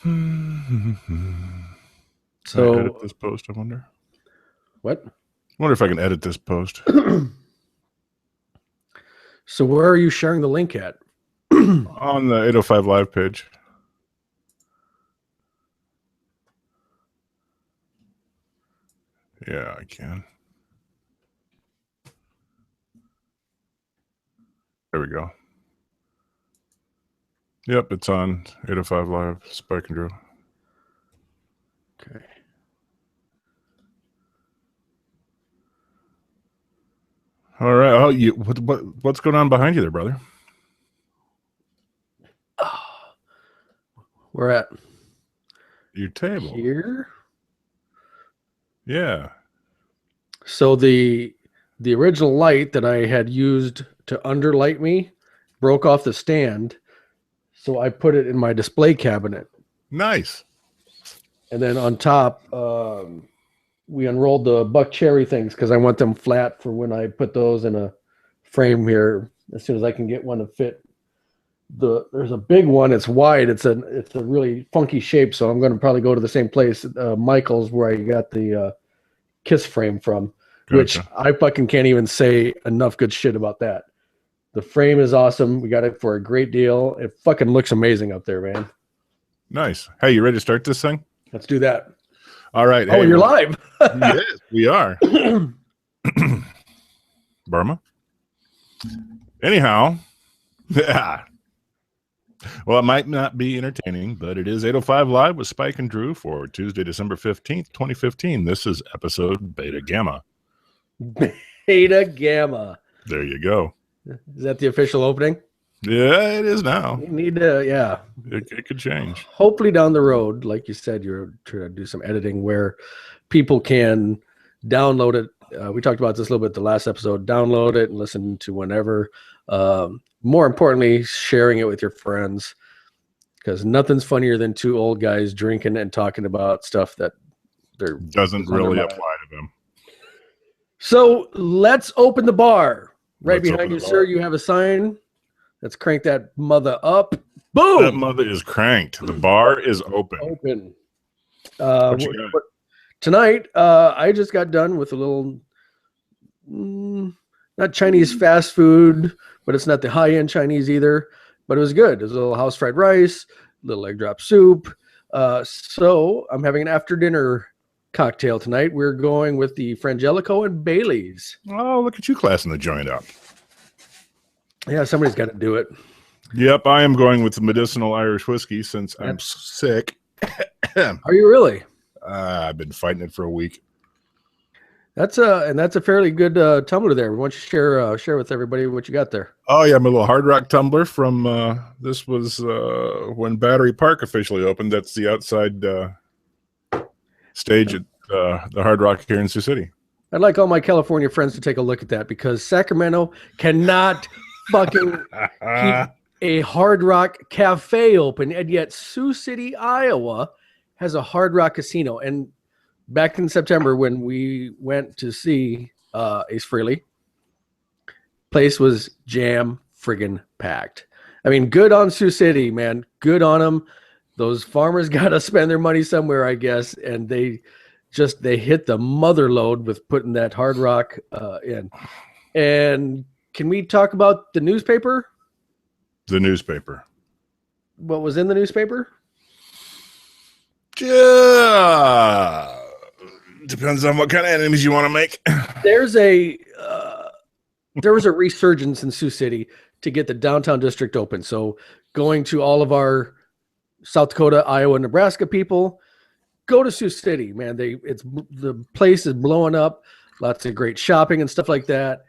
Can I edit So, this post, I wonder? what? I wonder if I can edit this post. So, where are you sharing the link at? On the 805 Live page. Yeah, I can. There we go. Yep, it's on 805 Live, Spike and Drew. Okay. All right. Oh, what's going on behind you there, brother? We're at Your table. here. Yeah. So the original light that I had used to underlight me broke off the stand. So I put it in my display cabinet. Nice. And then on top, we unrolled the Buck Cherry things because I want them flat for when I put those in a frame here. As soon as I can get one to fit. There's a big one. It's wide. It's a really funky shape. So I'm going to probably go to the same place, Michael's, where I got the Kiss frame from. Which Gotcha. I fucking can't even say enough good shit about that. The frame is awesome. We got it for a great deal. It fucking looks amazing up there, man. Nice. Hey, you ready to start this thing? Let's do that. All right. Oh, hey, you're live. Yes, we are. Burma. Anyhow, yeah. Well, it might not be entertaining, but it is 805 Live with Spike and Drew for Tuesday, December 15th, 2015. This is episode Beta Gamma. Beta Gamma. There you go. Is that the official opening? Yeah, it is now. We need to, yeah. It could change. Hopefully down the road, like you said, you're trying to do some editing where people can download it. We talked about this a little bit the last episode. Download it and listen to whenever. More importantly, sharing it with your friends, because nothing's funnier than two old guys drinking and talking about stuff that doesn't really apply to them. So let's open the bar. Right behind you, sir, you have a sign. Let's crank that mother up. Boom! That mother is cranked. The bar is open. Tonight, I just got done with a little, not Chinese fast food, but it's not the high-end Chinese either. But it was good. It was a little house fried rice, little egg drop soup. So I'm having an after-dinner cocktail tonight. We're going with the Frangelico and Bailey's. Oh, look at you classing the joint up. Yeah, somebody's got to do it. Yep, I am going with the medicinal Irish whiskey since I'm sick. Are you really? I've been fighting it for a week. That's a fairly good tumbler there. Why don't you share with everybody what you got there? Oh yeah, my little Hard Rock tumbler from this was when Battery Park officially opened. That's the outside stage at the Hard Rock here in Sioux City. I'd like all my California friends to take a look at that because Sacramento cannot fucking keep a Hard Rock cafe open, and yet Sioux City, Iowa has a Hard Rock casino. And back in September when we went to see Ace Frehley, place was jam friggin' packed. I mean, good on Sioux City, man. Good on them. Those farmers got to spend their money somewhere, I guess, and they hit the mother load with putting that Hard Rock in. And can we talk about the newspaper? The newspaper. What was in the newspaper? Yeah. Depends on what kind of enemies you want to make. There was a resurgence in Sioux City to get the downtown district open. So going to all of our South Dakota, Iowa, Nebraska people, go to Sioux City, man. The place is blowing up. Lots of great shopping and stuff like that.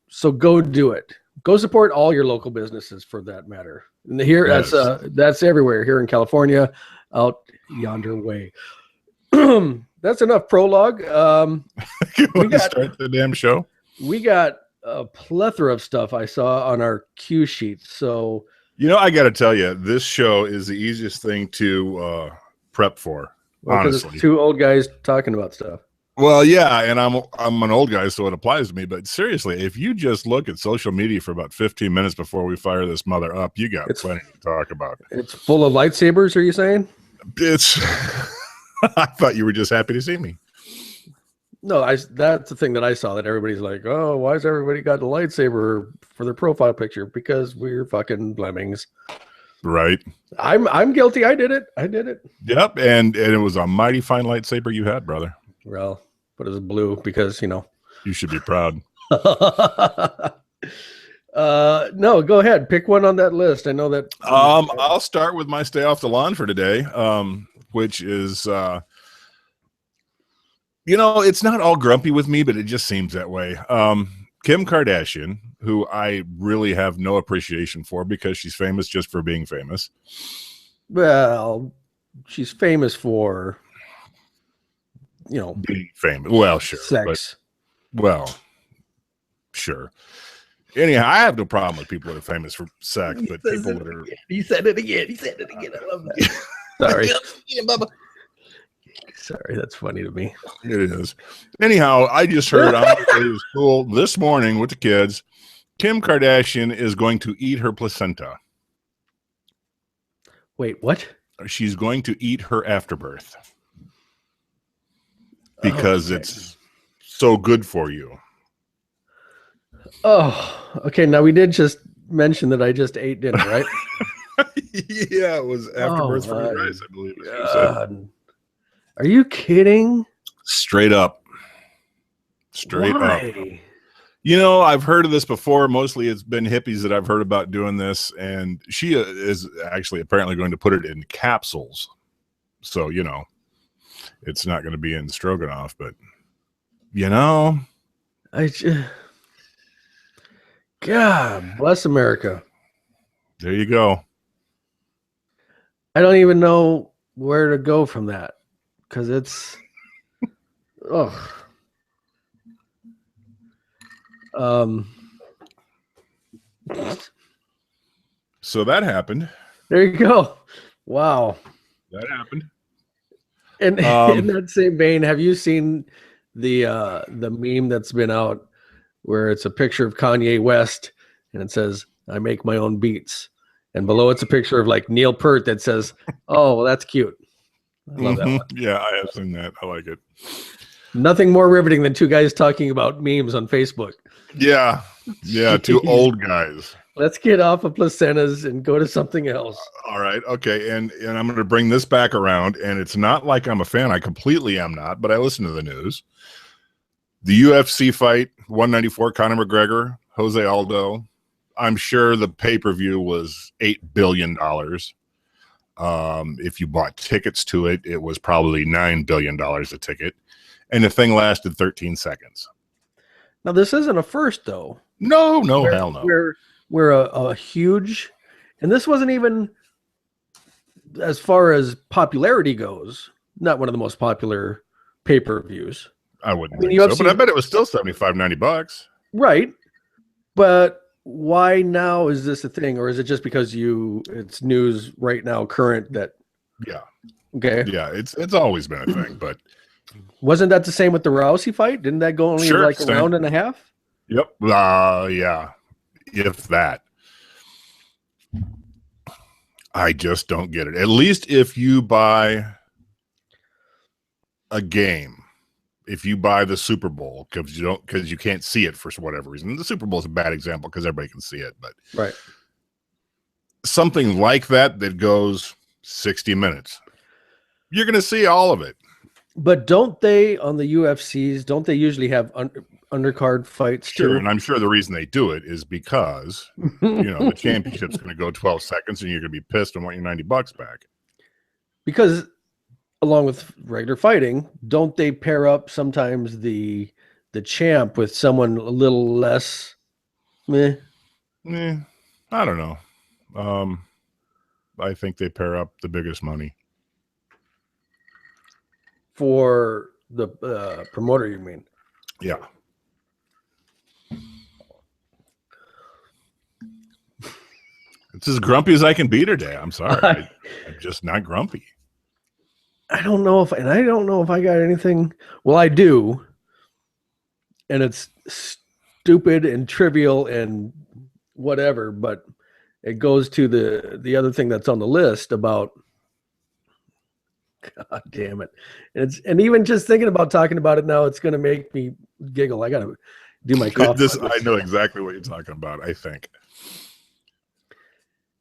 So go do it. Go support all your local businesses for that matter. And here, yes. That's everywhere here in California, out yonder way. That's enough prologue. We got to start the damn show. We got a plethora of stuff I saw on our cue sheet. So, I got to tell you, this show is the easiest thing to prep for. Honestly, it's two old guys talking about stuff. Well, yeah, and I'm an old guy, so it applies to me. But seriously, if you just look at social media for about 15 minutes before we fire this mother up, you got It's plenty to talk about. it's full of lightsabers. Are you saying? It's. I thought you were just happy to see me. No, that's the thing that I saw that everybody's like, oh, why has everybody got a lightsaber for their profile picture? Because we're fucking lemmings. Right. I'm guilty. I did it. I did it. Yep. And it was a mighty fine lightsaber you had, brother. Well, but it's blue because You should be proud. No, go ahead. Pick one on that list. I know that. I'll start with my stay off the lawn for today, which is it's not all grumpy with me, but it just seems that way. Kim Kardashian, who I really have no appreciation for because she's famous just for being famous. Well, she's famous for, being famous. Well, sure. Sex. Well, sure. Anyhow, I have no problem with people that are famous for sex, but people that are. He said it again. He said it again. I love that. Sorry. Sorry, that's funny to me. It is. Anyhow, I just heard on the way to school this morning with the kids, Kim Kardashian is going to eat her placenta. Wait, what? She's going to eat her afterbirth because it's so good for you. Oh, okay. Now we did just mention that I just ate dinner, right? Yeah, it was afterbirth fried rice, I believe. Are you kidding? Straight up. Straight Why? up. I've heard of this before. Mostly it's been hippies that I've heard about doing this. And she is actually apparently going to put it in capsules. So, it's not going to be in stroganoff, but, God bless America. There you go. I don't even know where to go from that because it's, So that happened. There you go. Wow. That happened. And in that same vein, have you seen the meme that's been out where it's a picture of Kanye West and it says, "I make my own beats," and below it's a picture of like Neil Peart that says, "Oh, well, that's cute." I love that one. Yeah, I have seen that. I like it. Nothing more riveting than two guys talking about memes on Facebook. Yeah. Yeah, two old guys. Let's get off of placentas and go to something else. All right. Okay. And I'm going to bring this back around. And it's not like I'm a fan. I completely am not, but I listen to the news. The UFC fight, 194, Conor McGregor, Jose Aldo. I'm sure the pay-per-view was $8 billion. If you bought tickets to it, it was probably $9 billion a ticket. And the thing lasted 13 seconds. Now, this isn't a first, though. No, hell no. We're a huge, and this wasn't even, as far as popularity goes, not one of the most popular pay-per-views. I wouldn't think so, but I bet it was still $75-$90. Right. But why now is this a thing? Or is it just because it's news right now, current that? Yeah. Okay. Yeah, it's always been a thing, but. Wasn't that the same with the Rousey fight? Didn't that go only a round and a half? Yep. Yeah. If that. I just don't get it. At least if you buy a game, if you buy the Super Bowl, because you can't see it for whatever reason. The Super Bowl is a bad example because everybody can see it, but right. Something like that goes 60 minutes. You're going to see all of it. But don't they, on the UFCs, don't they usually have undercard fights too? Sure, and I'm sure the reason they do it is because, the championship's going to go 12 seconds and you're going to be pissed and want your $90 back. Because along with regular fighting, don't they pair up sometimes the champ with someone a little less meh? I don't know. I think they pair up the biggest money. For the promoter, you mean? Yeah. It's as grumpy as I can be today. I'm sorry. I'm just not grumpy. I don't know if I got anything. Well, I do, and it's stupid and trivial and whatever, but it goes to the other thing that's on the list about. God damn it! And even just thinking about talking about it now, it's going to make me giggle. I got to do my cough. I know exactly what you're talking about, I think.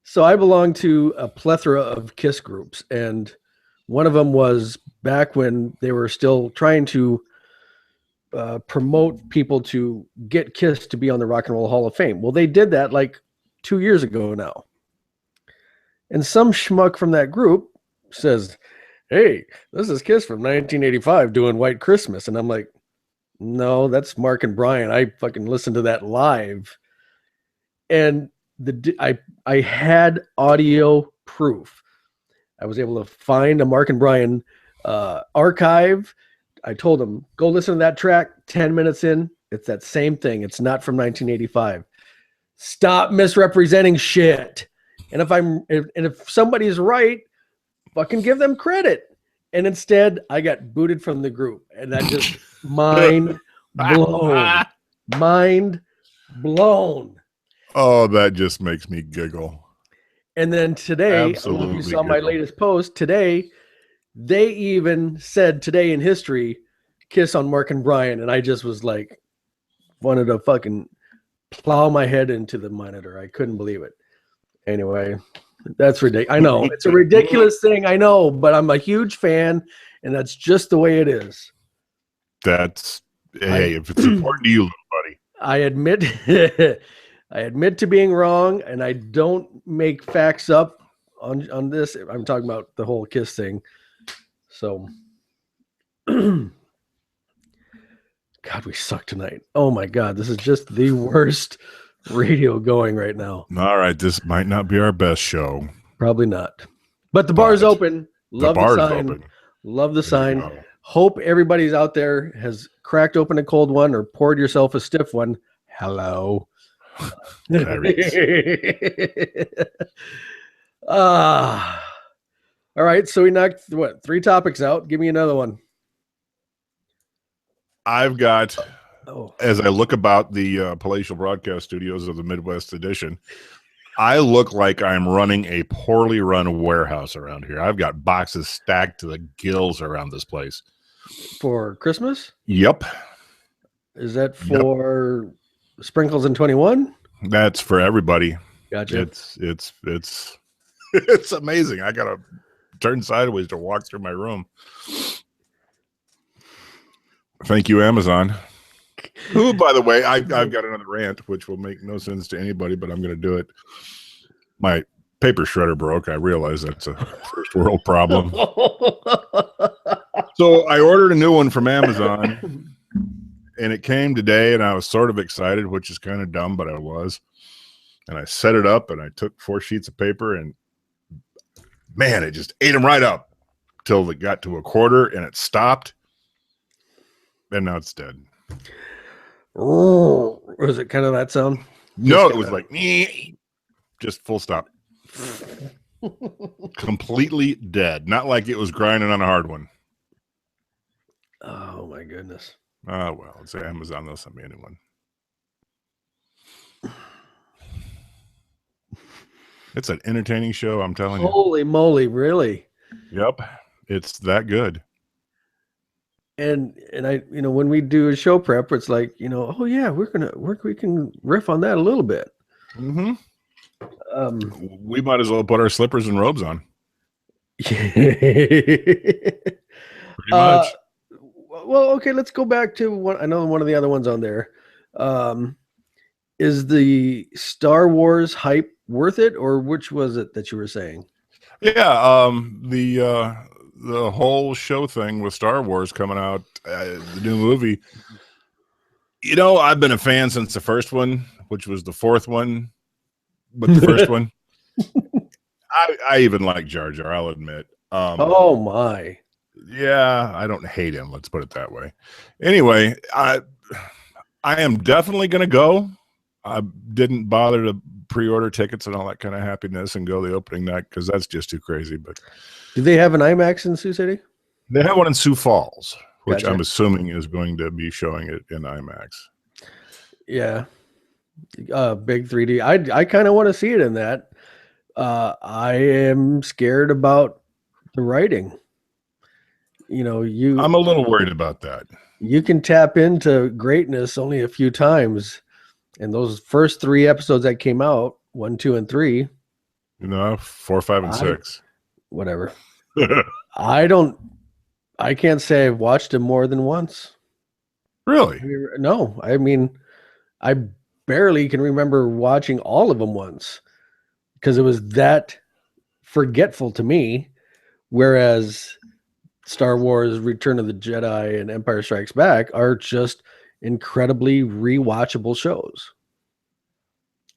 So I belong to a plethora of KISS groups, and one of them was back when they were still trying to promote people to get KISS to be on the Rock and Roll Hall of Fame. Well, they did that like 2 years ago now. And some schmuck from that group says, "Hey, this is KISS from 1985 doing White Christmas." And I'm like, "No, that's Mark and Brian. I fucking listened to that live." And I had audio proof. I was able to find a Mark and Brian archive. I told them, go listen to that track. 10 minutes in, it's that same thing. It's not from 1985. Stop misrepresenting shit. And if somebody's right, fucking give them credit. And instead, I got booted from the group, and that just mind blown. Mind blown. Oh, that just makes me giggle. And then today, I don't know if you saw my latest post today, they even said today in history, KISS on Mark and Brian. And I just was like, wanted to fucking plow my head into the monitor. I couldn't believe it. Anyway, that's ridiculous. I know it's a ridiculous thing. I know, but I'm a huge fan, and that's just the way it is. If it's important to you, little buddy. I admit to being wrong, and I don't make facts up on this. I'm talking about the whole KISS thing. So, God, we suck tonight. Oh my God, this is just the worst radio going right now. All right, this might not be our best show. Probably not. But the bar's open. Love the sign. Open. Love the sign. Hope everybody's out there has cracked open a cold one or poured yourself a stiff one. Hello. All right, so we knocked 3 topics out. Give me another one. I've got, as I look about the palatial broadcast studios of the Midwest Edition, I look like I'm running a poorly run warehouse around here. I've got boxes stacked to the gills around this place. For Christmas? Yep. Is that for Sprinkles in 21? That's for everybody. Gotcha. It's amazing. I gotta turn sideways to walk through my room. Thank you, Amazon. Who, by the way, I've got another rant, which will make no sense to anybody, but I'm going to do it. My paper shredder broke. I realize that's a first world problem. So I ordered a new one from Amazon, and it came today, and I was sort of excited, which is kind of dumb, but I was. And I set it up, and I took 4 sheets of paper, and man, it just ate them right up till it got to a quarter, and it stopped, and now it's dead. Oh, was it kind of that sound? No, it was like just full stop. Completely dead. Not like it was grinding on a hard one. Oh my goodness. Oh well, it's Amazon. They'll send me a new one. It's an entertaining show, I'm telling you. Holy moly, really? Yep. It's that good. And I, when we do a show prep, it's like, oh yeah, we can riff on that a little bit. Mm-hmm. We might as well put our slippers and robes on. Pretty much. Well, okay, let's go back to one. I know one of the other ones on there. Is the Star Wars hype worth it, or which was it that you were saying? Yeah, the whole show thing with Star Wars coming out, the new movie. I've been a fan since the first one, which was the 4th one, but the first one. I even like Jar Jar, I'll admit. Oh my. Yeah, I don't hate him, let's put it that way. Anyway, I am definitely going to go. I didn't bother to pre-order tickets and all that kind of happiness and go the opening night because that's just too crazy. But do they have an IMAX in Sioux City? They have one in Sioux Falls, which Gotcha. I'm assuming is going to be showing it in IMAX. Yeah. Big 3D. I kind of want to see it in that. I am scared about the writing. You know, I'm a little worried about that. you can tap into greatness only a few times. And those first 3 episodes that came out, 1, 2, and 3, 4, 5, and 6. whatever. I can't say I've watched them more than once. Really? No, I mean, I barely can remember watching all of them once because it was that forgetful to me. Whereas Star Wars, Return of the Jedi, and Empire Strikes Back are just incredibly rewatchable shows.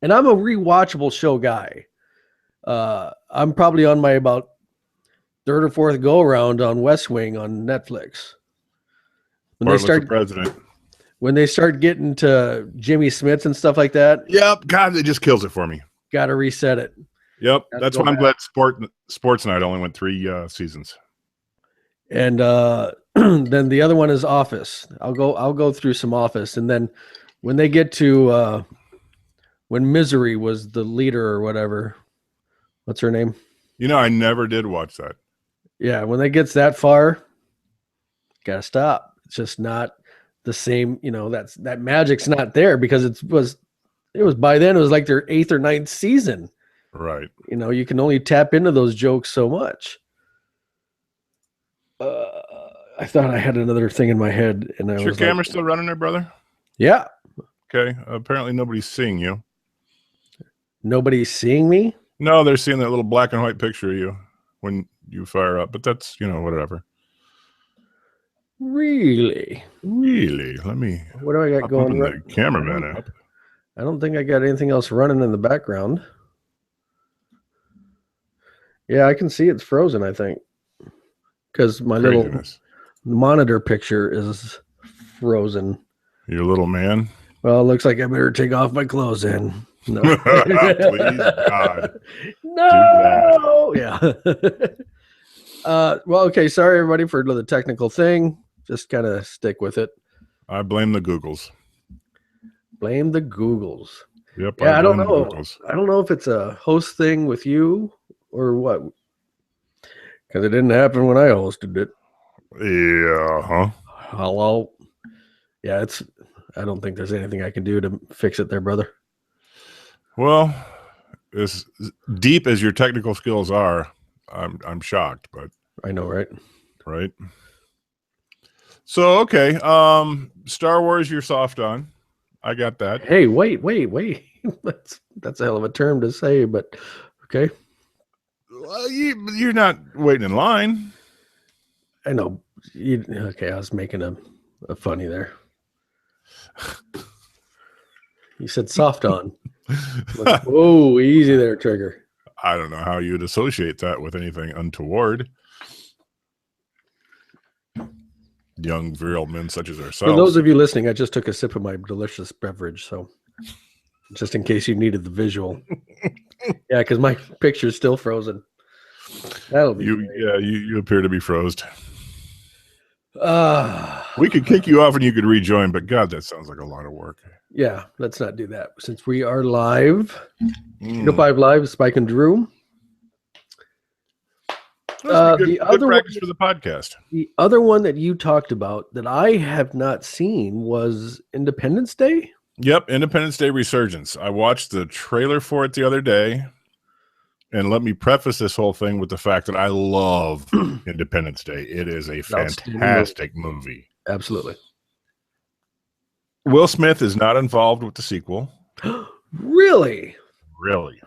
And I'm a rewatchable show guy. I'm probably on my about 3rd or 4th go around on West Wing on Netflix. When they start getting to Jimmy Smits and stuff like that. Yep. God, it just kills it for me. Got to reset it. Yep. That's why I'm glad Sports Night only went 3 seasons. And then the other one is Office. I'll go through some Office, and then when they get to when Misery was the leader or whatever, what's her name? I never did watch that. Yeah, when they gets that far, gotta stop. It's just not the same. That magic's not there because it was by then it was like their 8th or 9th season. Right. You can only tap into those jokes so much. I thought I had another thing in my head, and Is your camera still running there, brother? Yeah. Okay. Apparently nobody's seeing you. Nobody's seeing me? No, they're seeing that little black and white picture of you when you fire up, but that's, whatever. Really? Let me. What do I got going? The cameraman up. I don't think I got anything else running in the background. Yeah, I can see it's frozen, I think. Because my little monitor picture is frozen. Your little man? Well, it looks like I better take off my clothes then. No. Please, God. No. Yeah. Well, okay. Sorry, everybody, for the technical thing. Just kind of stick with it. I blame the Googles. Blame the Googles. Yep. Yeah, I don't know. I don't know if it's a host thing with you or what. Because it didn't happen when I hosted it. Yeah. Huh? Hello. Yeah, I don't think there's anything I can do to fix it there, brother. Well, as deep as your technical skills are, I'm shocked, but I know, right? Right. So, okay. Star Wars, you're soft on. I got that. Hey, wait. That's a hell of a term to say, but okay. Well, you're not waiting in line. I know. Okay, I was making a funny there. You said soft on. Like, whoa, easy there, Trigger. I don't know how you'd associate that with anything untoward. Young, virile men such as ourselves. For those of you listening, I just took a sip of my delicious beverage, so just in case you needed the visual. Yeah, because my picture's still frozen. That'll be you. Great. Yeah, you appear to be frozen. We could kick you off and you could rejoin, but God, that sounds like a lot of work. Yeah, let's not do that. Since we are live, 5 Live, Spike and Drew. Good practice for the podcast. The other one that you talked about that I have not seen was Independence Day. Yep, Independence Day Resurgence. I watched the trailer for it the other day. And let me preface this whole thing with the fact that I love Independence Day. It is a fantastic movie. Absolutely. Will Smith is not involved with the sequel. Really? Really.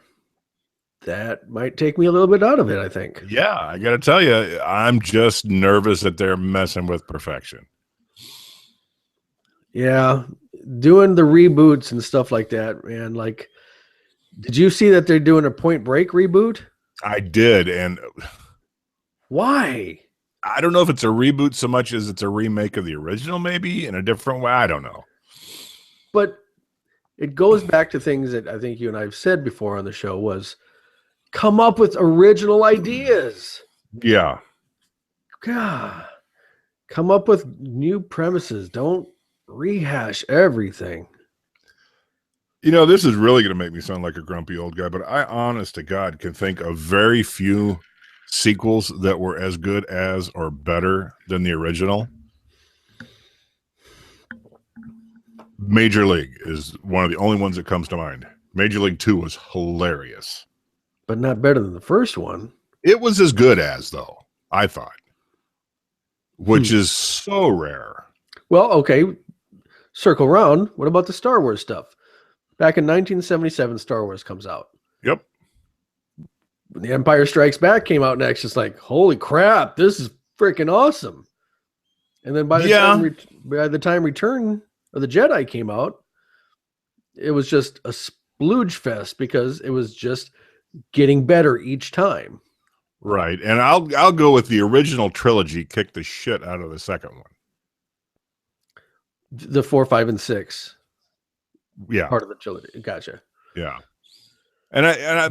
That might take me a little bit out of it, I think. Yeah, I got to tell you, I'm just nervous that they're messing with perfection. Yeah, doing the reboots and stuff like that, man. Like, did you see that they're doing a Point Break reboot? I did, and why? I don't know if it's a reboot so much as it's a remake of the original, maybe in a different way. I don't know. But it goes back to things that I think you and I have said before on the show was come up with original ideas. Yeah. God. Come up with new premises. Don't rehash everything. This is really going to make me sound like a grumpy old guy, but I, honest to God, can think of very few sequels that were as good as or better than the original. Major League is one of the only ones that comes to mind. Major League 2 was hilarious. But not better than the first one. It was as good as, though, I thought, which is so rare. Well, okay, circle around. What about the Star Wars stuff? Back in 1977, Star Wars comes out. Yep. When The Empire Strikes Back came out next, it's like, holy crap, this is freaking awesome. And then by the time Return of the Jedi came out, it was just a splooge fest because it was just getting better each time. Right. And I'll go with the original trilogy kicked the shit out of the second one. The 4, 5, and 6. Yeah. Part of the trilogy. Gotcha. Yeah. And I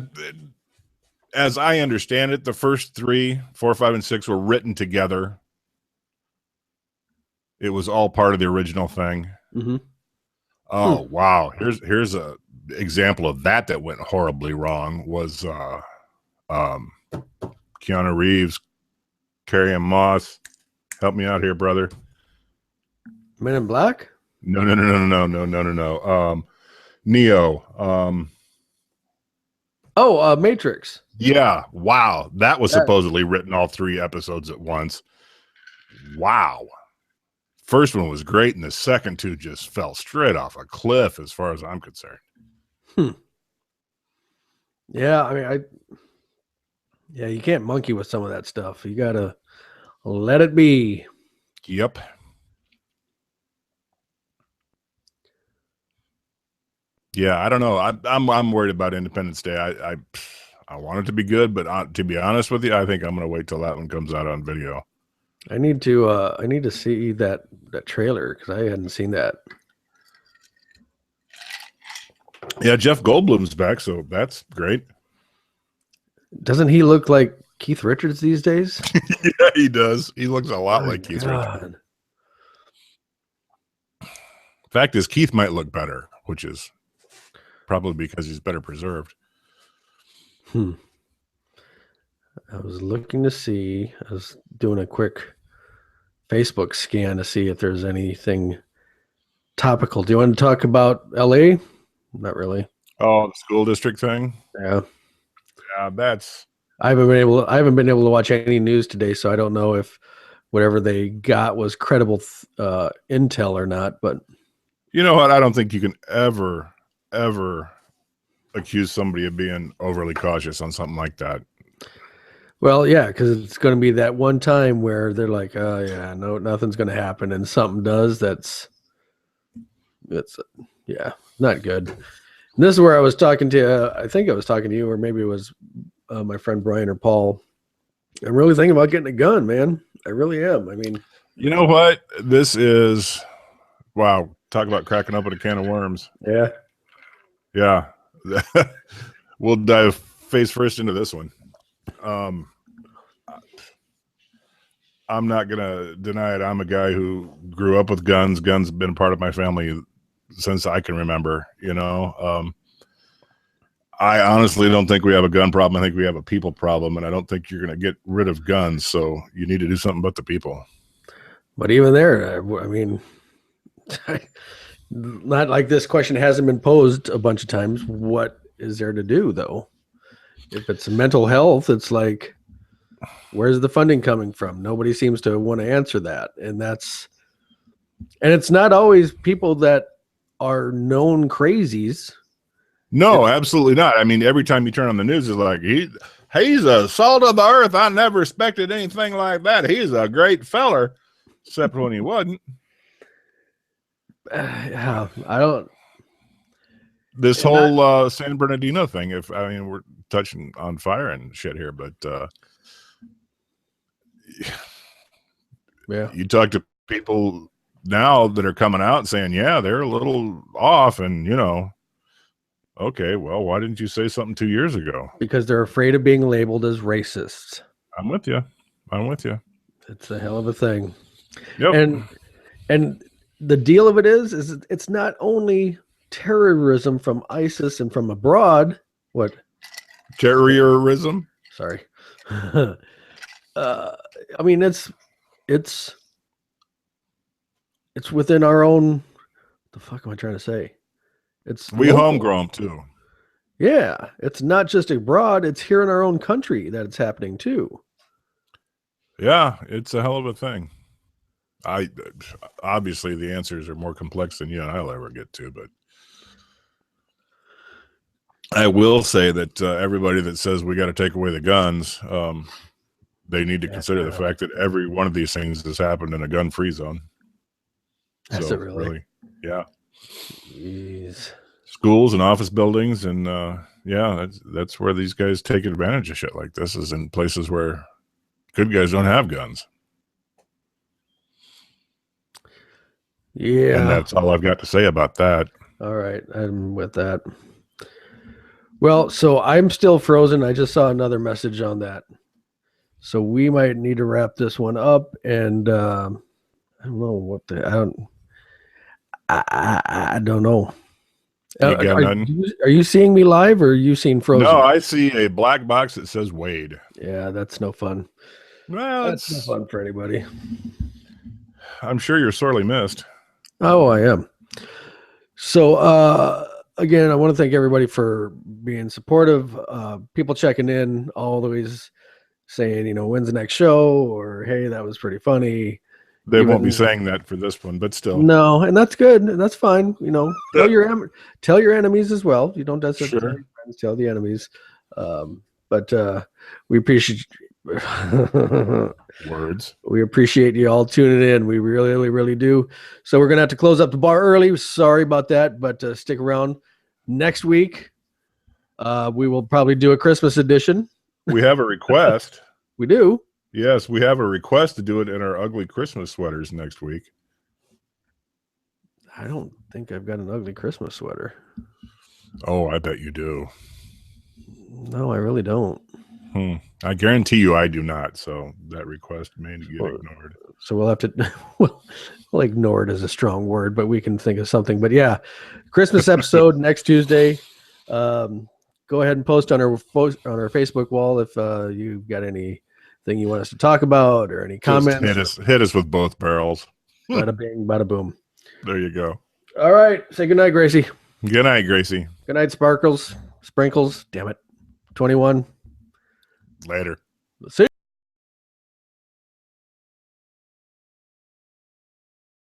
as I understand it, the first 3, 4, 5, and 6 were written together. It was all part of the original thing. Mm-hmm. Oh, wow. Here's a example of that went horribly wrong was Keanu Reeves, Carrie-Anne Moss. Help me out here, brother. Men in Black? No. Neo. Matrix. Yeah. Wow. That was supposedly written all 3 episodes at once. Wow. First one was great, and the second 2 just fell straight off a cliff as far as I'm concerned. Yeah, I mean, you can't monkey with some of that stuff. You gotta let it be. Yep. Yeah, I don't know. I'm worried about Independence Day. I want it to be good, but to be honest with you, I think I'm going to wait till that one comes out on video. I need to see that trailer because I hadn't seen that. Yeah, Jeff Goldblum's back, so that's great. Doesn't he look like Keith Richards these days? Yeah, he does. He looks a lot like Keith Richards. Fact is, Keith might look better, which is probably because he's better preserved. I was looking to see. I was doing a quick Facebook scan to see if there's anything topical. Do you want to talk about LA? Not really. Oh, the school district thing? Yeah. Yeah, that's I haven't been able to watch any news today, so I don't know if whatever they got was credible intel or not, but you know what? I don't think you can ever accuse somebody of being overly cautious on something like that. Well, yeah, because it's going to be that one time where they're like, "Oh, yeah, no, nothing's going to happen," and something does. That's not good. And this is where I was talking to. I think I was talking to you, or maybe it was my friend Brian or Paul. I'm really thinking about getting a gun, man. I really am. I mean, you know what? This is wow. Talk about cracking open a can of worms. Yeah. Yeah. We'll dive face first into this one. I'm not going to deny it. I'm a guy who grew up with guns. Guns have been part of my family since I can remember, I honestly don't think we have a gun problem. I think we have a people problem, and I don't think you're going to get rid of guns. So you need to do something about the people. But even there, I mean, not like this question hasn't been posed a bunch of times. What is there to do, though? If it's mental health, it's like, where's the funding coming from? Nobody seems to want to answer that. And it's not always people that are known crazies. No, absolutely not. I mean, every time you turn on the news, it's like, he's a salt of the earth. I never expected anything like that. He's a great feller, except when he wasn't. I don't. This whole San Bernardino thing, we're touching on fire and shit here, but yeah, you talk to people now that are coming out and saying, yeah, they're a little off, and okay, well, why didn't you say something 2 years ago? Because they're afraid of being labeled as racists. I'm with you. It's a hell of a thing. Yep. And the deal of it is it's not only terrorism from ISIS and from abroad. What? Terrorism. Sorry. I mean, it's within our own. What the fuck am I trying to say? It's We local. homegrown too. Yeah, it's not just abroad; it's here in our own country that it's happening too. Yeah, it's a hell of a thing. Obviously the answers are more complex than you and I'll ever get to, but I will say that everybody that says we got to take away the guns, they need to consider the fact that every one of these things has happened in a gun-free zone. That's it, really? Yeah. Jeez. Schools and office buildings, and yeah, that's where these guys take advantage of shit like this, is in places where good guys don't have guns. Yeah. And that's all I've got to say about that. All right, I'm with that. Well, so I'm still frozen. I just saw another message on that. So we might need to wrap this one up, and I don't know what I don't know. Are you seeing me live, or are you seeing frozen? No, I see a black box that says Wade. Yeah, that's no fun. Well, that's no fun for anybody. I'm sure you're sorely missed. Oh, I am. So again, I want to thank everybody for being supportive. People checking in, always saying, when's the next show, or hey, that was pretty funny. They won't be saying that for this one, but still. No, and that's good. That's fine. Tell your enemies as well. You don't necessarily tell your friends, tell the enemies. But we appreciate words. We appreciate you all tuning in. We really, really do. So we're gonna have to close up the bar early. Sorry about that, but stick around. Next week, we will probably do a Christmas edition. We have a request. We do. Yes, we have a request to do it in our ugly Christmas sweaters next week. I don't think I've got an ugly Christmas sweater. Oh, I bet you do. No, I really don't. I guarantee you I do not. So that request may get ignored. So we'll have to, we'll ignore it as a strong word, but we can think of something. But yeah, Christmas episode next Tuesday. Go ahead and post on our Facebook wall if you've got anything you want us to talk about or any comments. Hit us with both barrels. Bada bing, bada boom. There you go. All right. Say good night, Gracie. Good night, Gracie. Good night, Sparkles. Sprinkles. Damn it. 21. Later. See you.